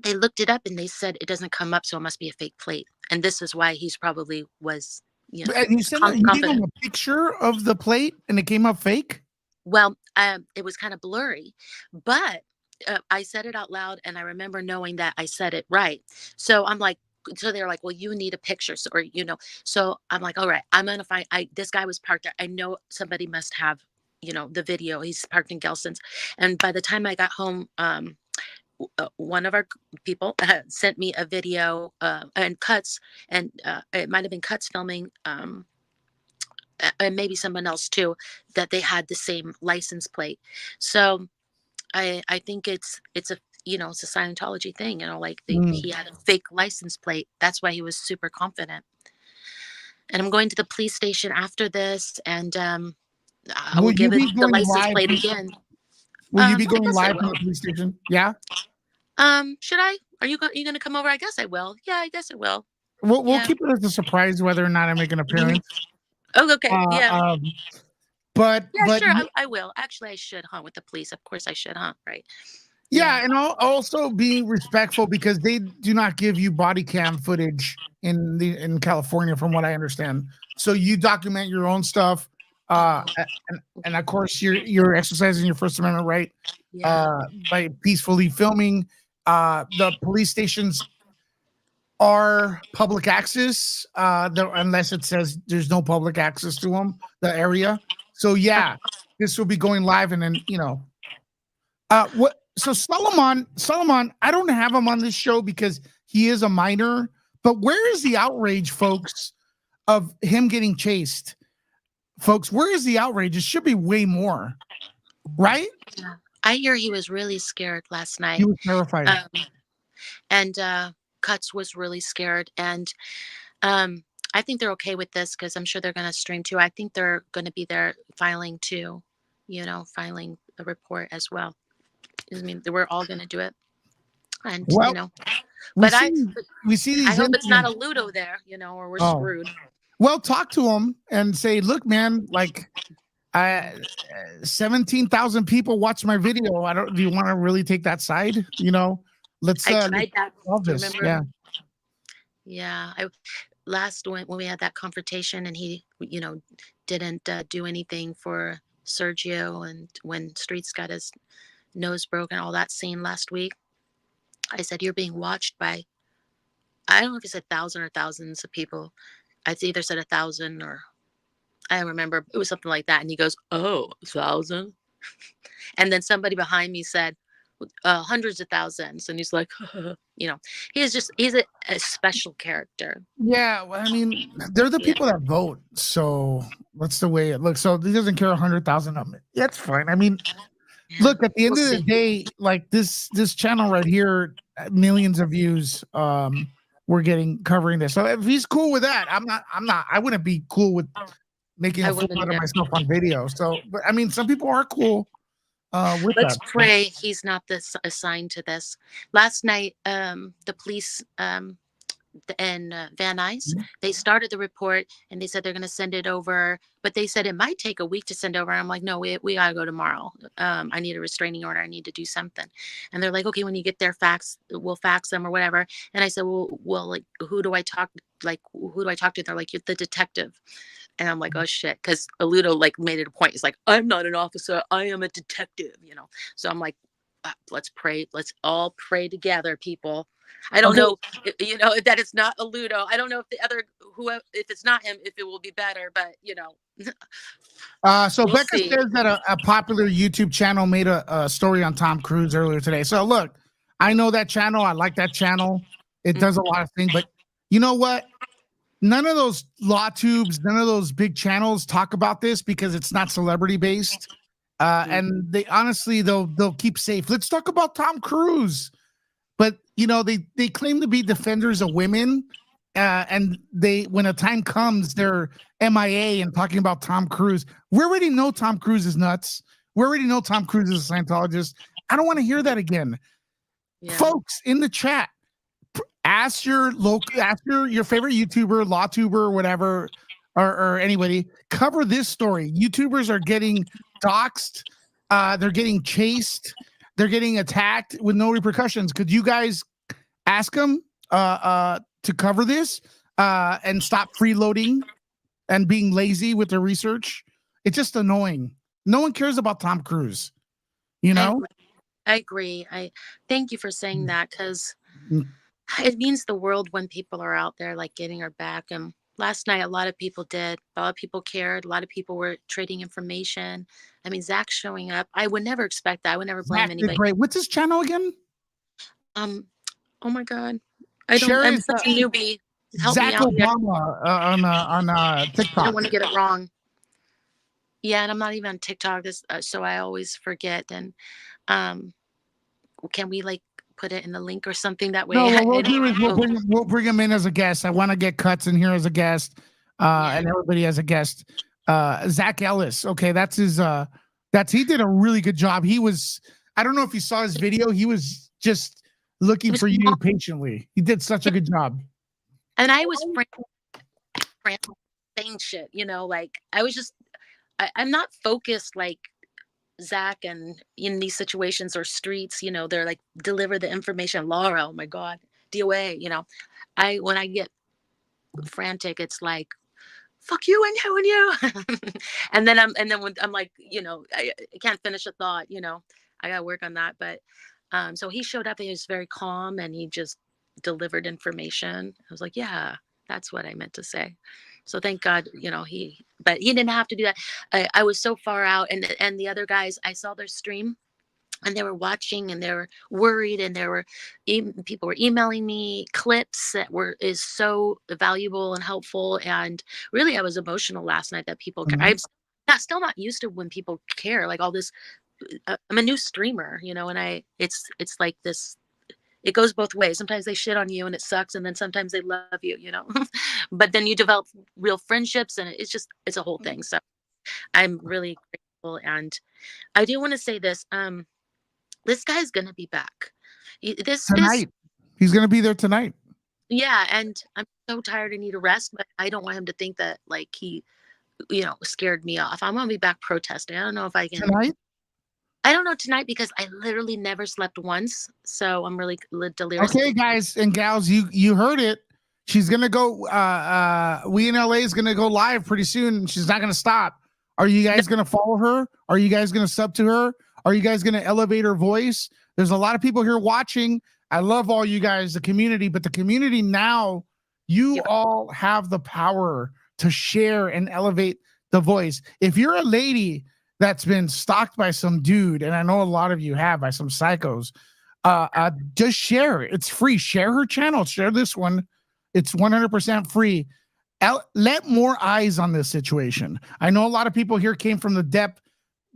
they looked it up and they said it doesn't come up, so it must be a fake plate, and this is why he's probably was And you sent you gave confident. him a picture of the plate and it came up fake. Well, it was kind of blurry, but I said it out loud, and I remember knowing that I said it right. So I'm like, so they're like, well, you need a picture, so, or So I'm like, all right, I'm gonna find. This guy was parked there. I know somebody must have, the video. He's parked in Gelson's, and by the time I got home, one of our people sent me a video and cuts, and it might have been cuts filming. And maybe someone else too, that they had the same license plate. So I think it's a it's a Scientology thing, like Mm. he had a fake license plate. That's why he was super confident. And I'm going to the police station after this, and I Will will you give it be the going license live? plate again. Will you be I going guess I live from the will. police station? Yeah. Should I? Are you going to come over? I guess I will. Yeah, I guess I will. We'll Yeah. keep it as a surprise whether or not I make an Mhm. appearance. Oh, okay. Uh, Yeah. um, but Yeah, but sure. I will. Actually, I should hunt with the police. Of course, I should hunt. Right. Yeah. yeah, and also being respectful because they do not give you body cam footage in California, from what I understand. So you document your own stuff, Oh, and okay. of course you're exercising your First Amendment right Yeah. by peacefully filming. The police stations are public access, unless it says there's no public access to them, the area. So yeah, this will be going live, and then what? So Solomon, I don't have him on this show because he is a minor. But where is the outrage, folks, of him getting chased? Folks, where is the outrage? It should be way more, right? Yeah. I hear he was really scared last He night. was terrified. Um, and Cuts was really scared. And um, I think they're okay with this because I'm sure they're going to stream too. I think they're going to be there filing too, filing a report as well. I mean, we're all going to do it. And, Well, we but see I, we see I these hope it's not a incidents. Ludo there, or we're Oh, screwed. well, talk to him and say, look, man, like I 17,000 people watch my video. I don't. Do you want to really take that side? Let's I let's tried that. solve Do you this. remember? Yeah. Yeah. Last when we had that confrontation, and he, didn't do anything for Sergio, and when Streets got his nose broken, all that scene last week, I said, you're being watched by, I don't know if he said thousand or thousands of people. I either said 1,000 or I don't remember. It was something like that. And he goes, oh, 1,000. And then somebody behind me said, hundreds of thousands. And he's like, he's a special character. Yeah, well, I mean, they're the Yeah. people that vote, so that's the way it looks. So he doesn't care 100,000 of it. That's fine. I mean, Yeah. look, at the We'll end of the see. day, like this channel right here, millions of views. We're getting covering this. So if he's cool with that, I'm not. I wouldn't be cool with making I a fool wouldn't out of either. myself on video. So, but I mean, some people are cool with Let's that. So. pray he's not assigned to this. Last night, the police and Van Nuys. Mhm. They started the report and they said they're going to send it over, but they said it might take a week to send over. I'm like, no, we got to go tomorrow. I need a restraining order. I need to do something. And they're like, okay, when you get their fax, we'll fax them or whatever. And I said, well, like, who do I talk? Like, who do I talk to? They're like, you're the detective. And I'm like, oh shit. Cause Aludo like made it a point. He's like, I'm not an officer. I am a detective, you know? So I'm like, let's pray. Let's all pray together, people. I don't Okay. know, you know, that it's not Aludo. I don't know if the other, who, if it's not him, if it will be better, but you know, So we'll Becca see. says that a popular YouTube channel made a story on Tom Cruise earlier today. So look, I know that channel. I like that channel. It does a lot of things, but you know what? None of those law tubes, none of those big channels talk about this because it's not celebrity based. And they honestly they'll keep safe. Let's talk about Tom Cruise. But you know, they claim to be defenders of women. And they when a time comes, they're MIA and talking about Tom Cruise. We already know Tom Cruise is nuts. We already know Tom Cruise is a Scientologist. I don't want to hear that again. Yeah. Folks in the chat, ask your local, ask your favorite YouTuber, law tuber, whatever, or anybody. Cover this story. YouTubers are getting doxxed. They're getting chased. They're getting attacked with no repercussions. Could you guys ask them to cover this and stop freeloading and being lazy with their research? It's just annoying. No one cares about Tom Cruise. You I know. agree. I agree. I thank you for saying that because Mm. it means the world when people are out there like getting our back. And last night, a lot of people did. A lot of people cared. A lot of people were trading information. I mean, Zach showing up. I would never expect that. I would never blame Zach did anybody. great. What's his channel again? Um, oh my God. I don't, Share I'm his such a newbie. Help me Zach out here. Obama on I don't TikTok. want to get it wrong. Yeah, and I'm not even on TikTok. This, so I always forget. And um, can we like put it in the link or something that No, way? what we'll I do is don't. we'll bring him in as a guest. I want to get Cuts in here as a guest, Yeah. and everybody as a guest. Zach Ellis. Okay, that's his. He did a really good job. He was. I don't know if you saw his video. He was just It looking was for you patiently. He did such a good job. and I was saying shit, you know, like I was just I'm not focused like Zach and in these situations or streets, you know, they're like deliver the information. Laura, oh my God, DOA, you know. When I get frantic, it's like fuck you and you and you. And then when I'm like, you know, I can't finish a thought, you know. I gotta work on that. But so he showed up, he was very calm and he just delivered information. I was like, yeah, that's what I meant to say. So thank God, you know, but he didn't have to do that. I was so far out, and the other guys, I saw their stream, and they were watching, and they were worried, and people were emailing me clips that were is so valuable and helpful. And really, I was emotional last night that people. Mhm. I'm not still not used to when people care like all this. I'm a new streamer, you know, and it's like this it goes both ways. Sometimes they shit on you and it sucks, and then sometimes they love you, you know. But then you develop real friendships, and it's a whole thing. So I'm really grateful, and I do want to say this. This guy's gonna be back. This Tonight, he's gonna be there tonight. yeah, and I'm so tired. I need a rest, but I don't want him to think that like he, you know, scared me off. I'm gonna be back protesting. I don't know if I can. Tonight. I don't know tonight because I literally never slept once, so I'm really delirious. Okay, guys and gals, you heard it. She's gonna go. We in LA is gonna go live pretty soon. She's not gonna stop. Are you guys gonna follow her? Are you guys gonna sub to her? Are you guys gonna elevate her voice? There's a lot of people here watching. I love all you guys, the community, but the community now, you Yep. all have the power to share and elevate the voice. If you're a lady that's been stalked by some dude, and I know a lot of you have by some psychos, just share it. It's free. Share her channel. Share this one. It's 100% free. Let more eyes on this situation. I know a lot of people here came from the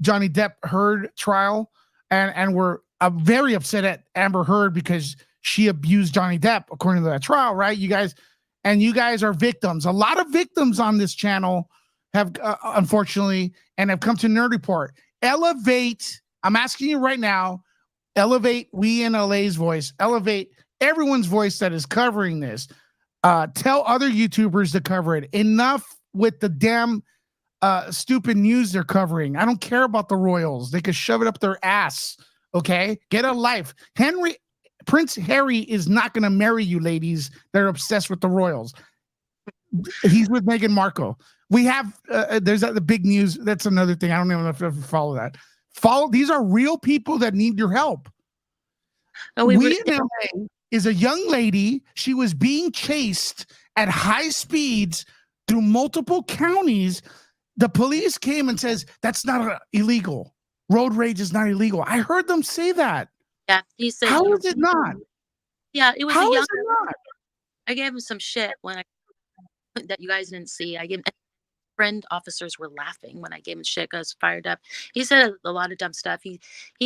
Johnny Depp Heard trial, and were very upset at Amber Heard because she abused Johnny Depp according to that trial, right? You guys are victims. A lot of victims on this channel have unfortunately and have come to Nerd Report. Elevate. I'm asking you right now. Elevate We in LA's voice. Elevate everyone's voice that is covering this. Tell other YouTubers to cover it. Enough with the damn stupid news they're covering. I don't care about the royals. They could shove it up their ass. Okay, get a life. Prince Harry is not going to marry you, ladies. They're obsessed with the royals. He's with Meghan Markle. We have there's the big news. That's another thing. I don't even know if you ever follow that. These are real people that need your help. Oh, we in LA is a young lady. She was being chased at high speeds through multiple counties. The police came and says that's not illegal. Road rage is not illegal. I heard them say that. Yeah, he said. How is it not? Yeah, it was How a young. is it not? I gave him some shit when I that you guys didn't see. I gave him. Friend officers were laughing when I gave him shit. I was fired up. He said a lot of dumb stuff. He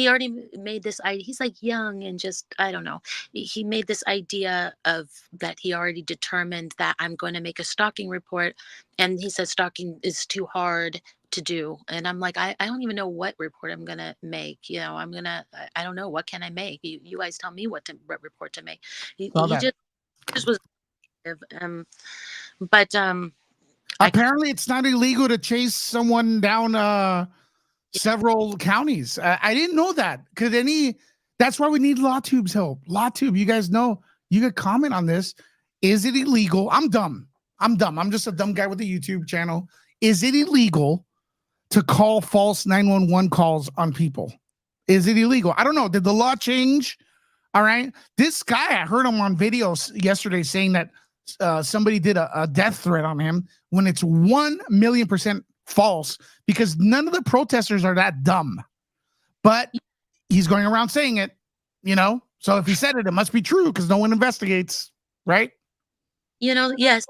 already made this idea. He's like young and just I don't know. He made this idea of that he already determined that I'm going to make a stalking report, and he says stalking is too hard to do. And I'm like, I don't even know what report I'm gonna make. You know, I don't know what can I make. You guys tell me what report to make. He just was, but apparently it's not illegal to chase someone down several counties. I didn't know that. That's why we need LawTube's help. LawTube, you guys know, you could comment on this. Is it illegal? I'm dumb. I'm just a dumb guy with a YouTube channel. Is it illegal to call false 911 calls on people? Is it illegal? I don't know. Did the law change? All right. This guy, I heard him on videos yesterday saying that somebody did a death threat on him when it's 1,000,000% false, because none of the protesters are that dumb. But he's going around saying it, you know? So if he said it, it must be true because no one investigates, right? You know, yes.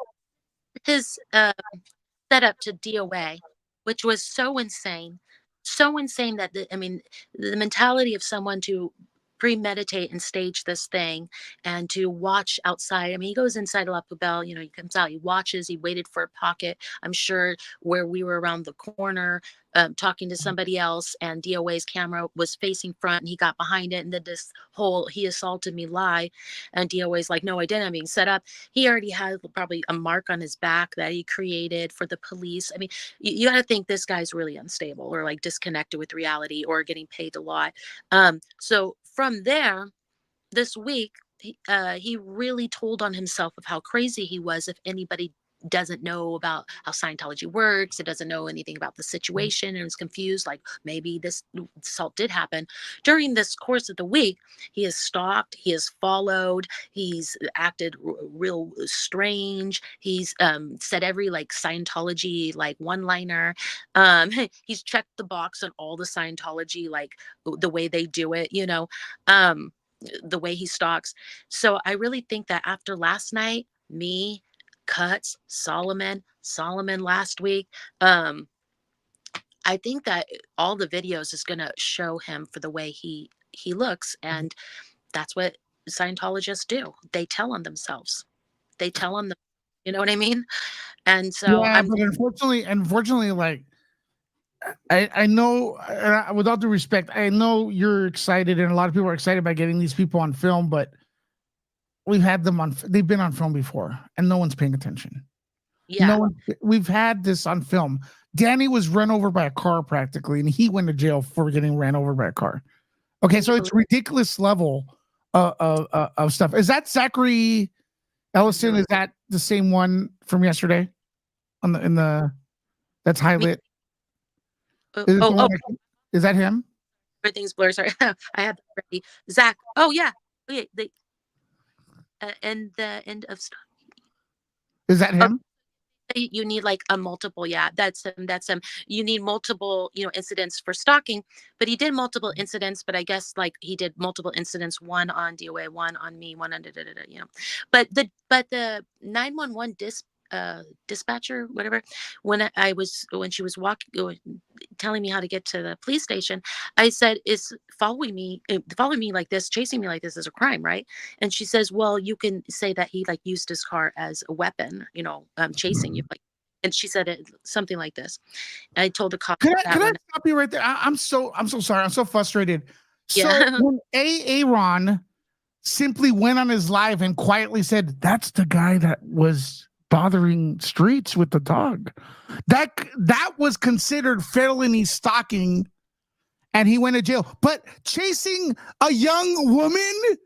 His setup to DOA, which was so insane that the mentality of someone to premeditate and stage this thing and to watch outside. I mean, he goes inside La Poubelle, you know, he comes out, he watches, he waited for a pocket, I'm sure, where we were around the corner talking to somebody else, and DOA's camera was facing front, and he got behind it and did this whole "he assaulted me" lie, and DOA's like, no, I didn't. I'm being set up. He already had probably a mark on his back that he created for the police. I mean, you got to think this guy's really unstable or like disconnected with reality or getting paid a lot. So from there, this week, he really told on himself of how crazy he was. If anybody doesn't know about how Scientology works, it doesn't know anything about the situation, and is confused, like maybe this assault did happen. During this course of the week, he has stalked, he has followed, he's acted real strange. He's said every like Scientology like one-liner. He's checked the box on all the Scientology, like the way they do it, you know. The way he stalks. So I really think that after last night, me, Cuts, Solomon last week, I think that all the videos is going to show him for the way he looks, and that's what Scientologists do. They tell on themselves. They tell on them. You know what I mean? And so yeah, but unfortunately, like I know, without due respect, I know you're excited, and a lot of people are excited by getting these people on film, but they've been on film before, and no one's paying attention. yeah. We've had this on film. Danny was run over by a car practically, and he went to jail for getting ran over by a car. Okay, so it's ridiculous level of stuff. Is that Zachary Ellison? Is that the same one from yesterday? That's highlit. Is that him? Everything's blurred. Sorry, I have that ready. Zach. Oh yeah. Okay. And the end of stuff. Is that him? You need like a multiple. Yeah, that's him. You need multiple, incidents for stalking, but he did multiple incidents, but I guess like he did multiple incidents, one on DOA, one on me, one on but the 911 dispatcher, whatever, when she was telling me how to get to the police station, I said, is following me like this, chasing me like this is a crime, right? And she says, well, you can say that he like used his car as a weapon, chasing you, like, and she said it something like this. And I told the cop Can I stop you right there? I'm so sorry. I'm so frustrated. So yeah. when Aaron simply went on his live and quietly said, "That's the guy that was bothering streets with the dog." That was considered felony stalking, and he went to jail. But chasing a young woman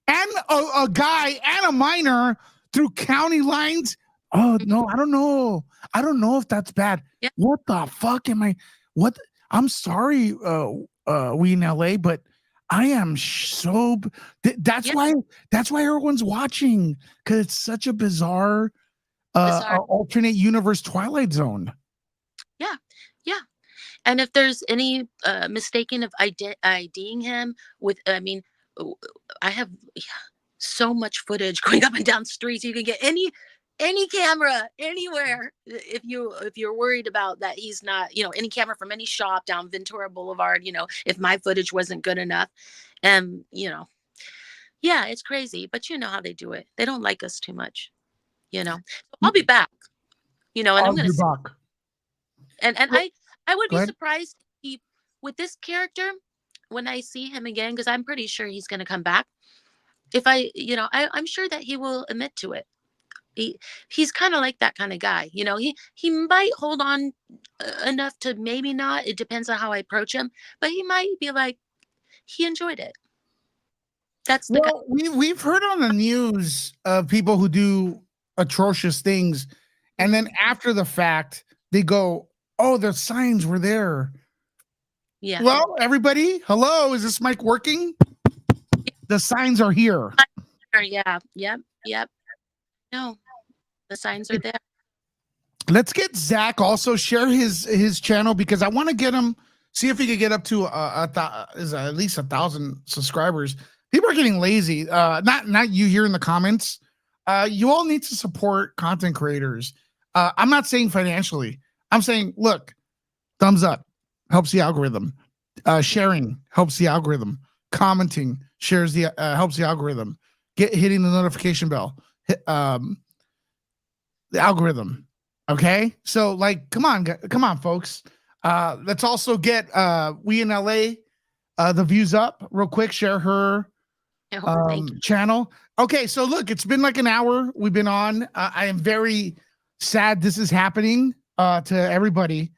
and a guy and a minor through county lines. Oh no, I don't know. I don't know if that's bad. Yeah. What the fuck am I? What? I'm sorry, we in LA, but I am that's Yeah. why everyone's watching, because it's such a bizarre, alternate universe Twilight Zone. Yeah. Yeah. And if there's any mistaking of IDing him with, I mean, I have so much footage going up and down streets. You can get any camera anywhere if you're worried about that he's not, any camera from any shop down Ventura Boulevard. If my footage wasn't good enough, and yeah, it's crazy. But you know how they do it. They don't like us too much. So I'll be back. And I'm gonna. Back. And I would Go be ahead. surprised with this character when I see him again, because I'm pretty sure he's going to come back. If I'm sure that he will admit to it. He's kind of like that kind of guy. He might hold on enough to maybe not. It depends on how I approach him, but he might be like he enjoyed it. That's the guy. Well, we've heard on the news of people who do atrocious things, and then after the fact they go, "Oh, the signs were there." Yeah. Well, everybody, hello, is this mic working? The signs are here. Yeah. Yep. No, the signs are there. Let's get Zach also share his channel, because I want to get him, see if he could get up to at least 1,000 subscribers. People are getting lazy. Not you here in the comments. You all need to support content creators. I'm not saying financially. I'm saying, look, thumbs up helps the algorithm. Sharing helps the algorithm. Commenting helps the algorithm. Hitting the notification bell. The algorithm. Okay, so come on, folks. Let's also get we in LA the views up real quick. Share her channel. Okay, so look, it's been like an hour we've been on. I am very sad this is happening to everybody.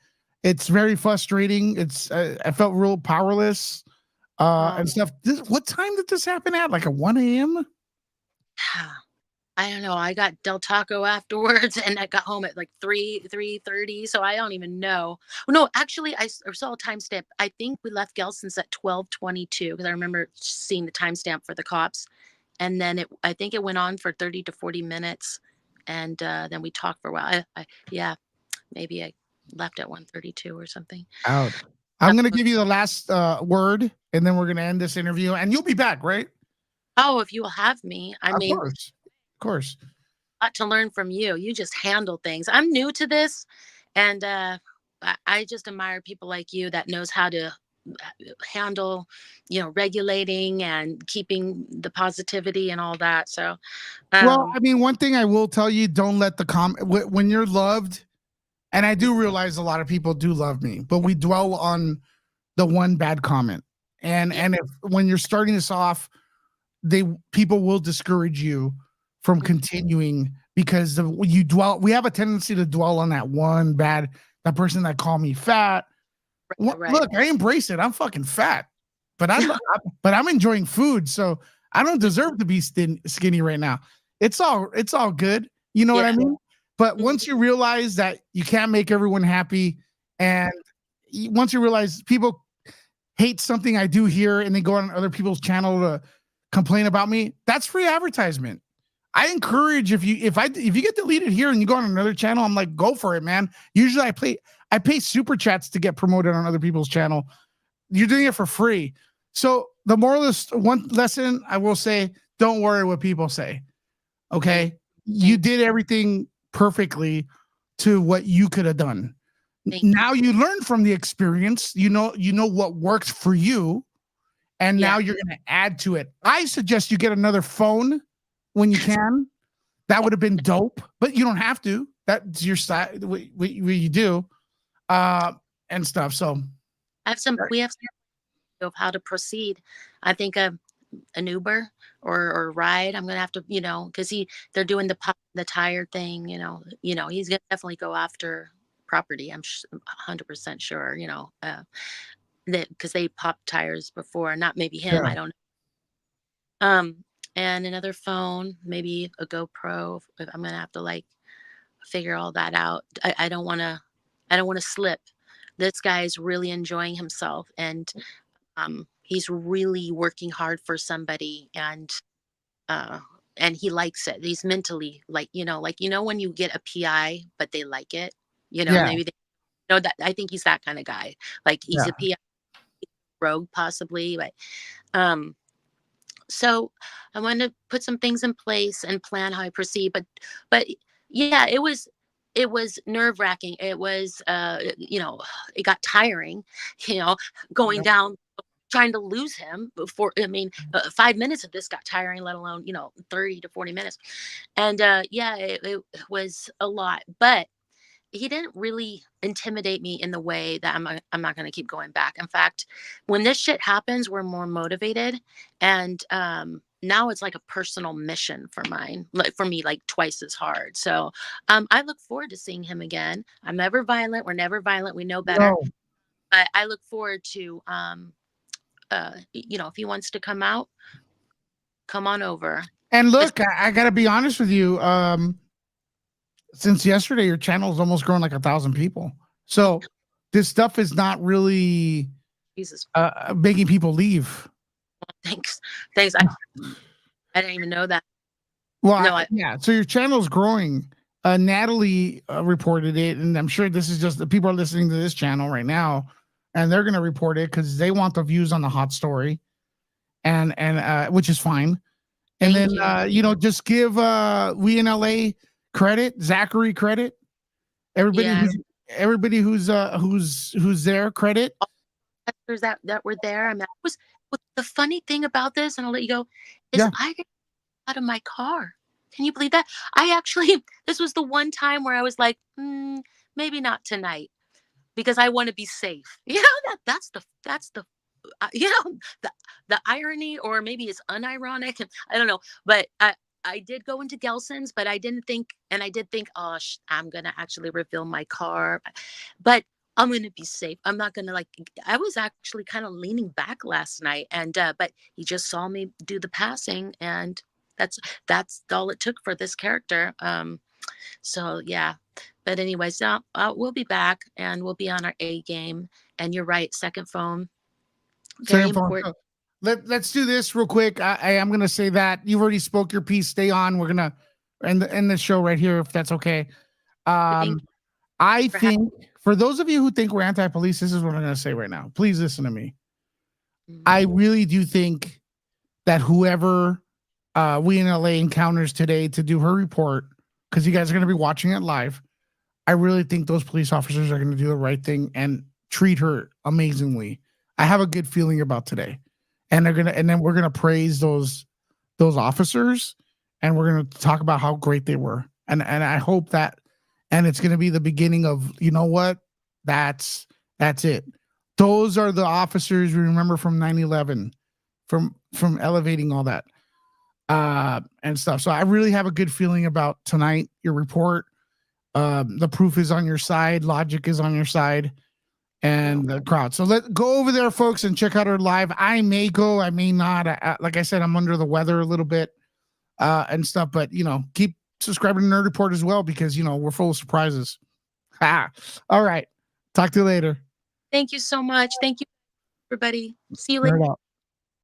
It's very frustrating. I felt real powerless and stuff. What time did this happen at? Like at 1 a.m.? I don't know. I got Del Taco afterwards, and I got home at like 3:30. So I don't even know. No, actually, I saw a timestamp. I think we left Gelson's at 12:22, because I remember seeing the timestamp for the cops, and then I think it went on for 30 to 40 minutes, and then we talked for a while. Yeah, maybe I left at 1:32 or something. Out. I'm gonna give you the last word, and then we're gonna end this interview, and you'll be back, right? Oh, if you will have me. I mean, of course. A lot to learn from you. You just handle things. I'm new to this, and I just admire people like you that knows how to handle, regulating and keeping the positivity and all that. So, well, I mean, one thing I will tell you: don't let the when you're loved, and I do realize a lot of people do love me, but we dwell on the one bad comment, and if when you're starting this off, people will discourage you from continuing, because we have a tendency to dwell on that person that called me fat. Right. Look, I embrace it. I'm fucking fat, but I'm enjoying food, so I don't deserve to be skinny right now. It's all good. You know what I mean? But once you realize that you can't make everyone happy, and once you realize people hate something I do here, and they go on other people's channel to complain about me, that's free advertisement. I encourage, if you get deleted here and you go on another channel, I'm like, go for it, man. Usually I pay super chats to get promoted on other people's channel. You're doing it for free. So the moral is, one lesson I will say: don't worry what people say. Okay, you did everything perfectly to what you could have done. Now you learn from the experience. You know what works for you, and now you're going to add to it. I suggest you get another phone when you can. That would have been dope, but you don't have to. That's your style, what you do, and stuff. So we have some of how to proceed. I think an Uber or ride. I'm gonna have to, because they're doing the tire thing. He's gonna definitely go after property. I'm 100% sure. That because they popped tires before, not maybe him. Yeah. I don't know. And another phone, maybe a GoPro. If I'm gonna have to like figure all that out. I don't want to. I don't want to slip. This guy is really enjoying himself, and he's really working hard for somebody, uh, and he likes it. He's mentally when you get a PI, but they like it. Yeah. Maybe they know that. I think he's that kind of guy. Like he's Yeah. a PI rogue, possibly, but um, so I want to put some things in place and plan how I proceed. But yeah, it was nerve wracking. It was it got tiring, you know, going down trying to lose him before. I mean, 5 minutes of this got tiring, let alone 30 to 40 minutes. And yeah, it was a lot, but he didn't really intimidate me in the way that I'm not going to keep going back. In fact, when this shit happens, we're more motivated, and now it's like a personal mission for mine, like for me, like twice as hard. So I look forward to seeing him again. I'm never violent. We're never violent. We know better. No. But I look forward to if he wants to come out, come on over. And Just look, I gotta be honest with you. Since yesterday, your channel's almost grown like 1,000 people. So this stuff is not really Jesus, making people leave. thanks. I didn't even know that. Well, No, yeah. So your channel's growing. Natalie reported it, and I'm sure this is just the people are listening to this channel right now, and they're gonna report it because they want the views on the hot story, and which is fine. And Thank then you. just give we in LA credit, Zachary credit, everybody Yeah, who's there credit. there's that were there. I mean, the funny thing about this, and I'll let you go, is Yeah. I got out of my car. Can you believe that? I actually, this was the one time where I was like, maybe not tonight because I want to be safe. That's the the irony, or maybe it's unironic. I don't know, but I did go into Gelson's, but I didn't think, and I did think, oh, I'm gonna actually reveal my car, but I'm gonna be safe. I'm not gonna like. I was actually kind of leaning back last night, and but he just saw me do the passing, and that's that's all it took for this character. So yeah, but anyways, we'll be back, and we'll be on our A game. And you're right, second phone, very Second phone. important. So let's do this real quick. I am gonna say that you've already spoke your piece. Stay on. We're gonna end the show right here if that's okay. Thank you I for having think for those of you who think we're anti-police, this is what I'm gonna say right now. Please listen to me. me. I really do think that whoever we in LA encounters today to do her report, because you guys are gonna be watching it live. I really think those police officers are going to do the right thing and treat her amazingly. I have a good feeling about today, and then we're gonna praise those officers, and we're gonna talk about how great they were, and I hope that, and it's gonna be the beginning of what, that's it. Those are the officers we remember from 9/11, from elevating all that and stuff. So I really have a good feeling about tonight. Your report. The proof is on your side, logic is on your side, and the crowd. So let go over there, folks, and check out our live. I may go, I may not. Like I said, I'm under the weather a little bit and stuff, but keep subscribing to Nerd Report as well, because we're full of surprises. All right, talk to you later. Thank you so much. Thank you, everybody. See you later. Nerd out.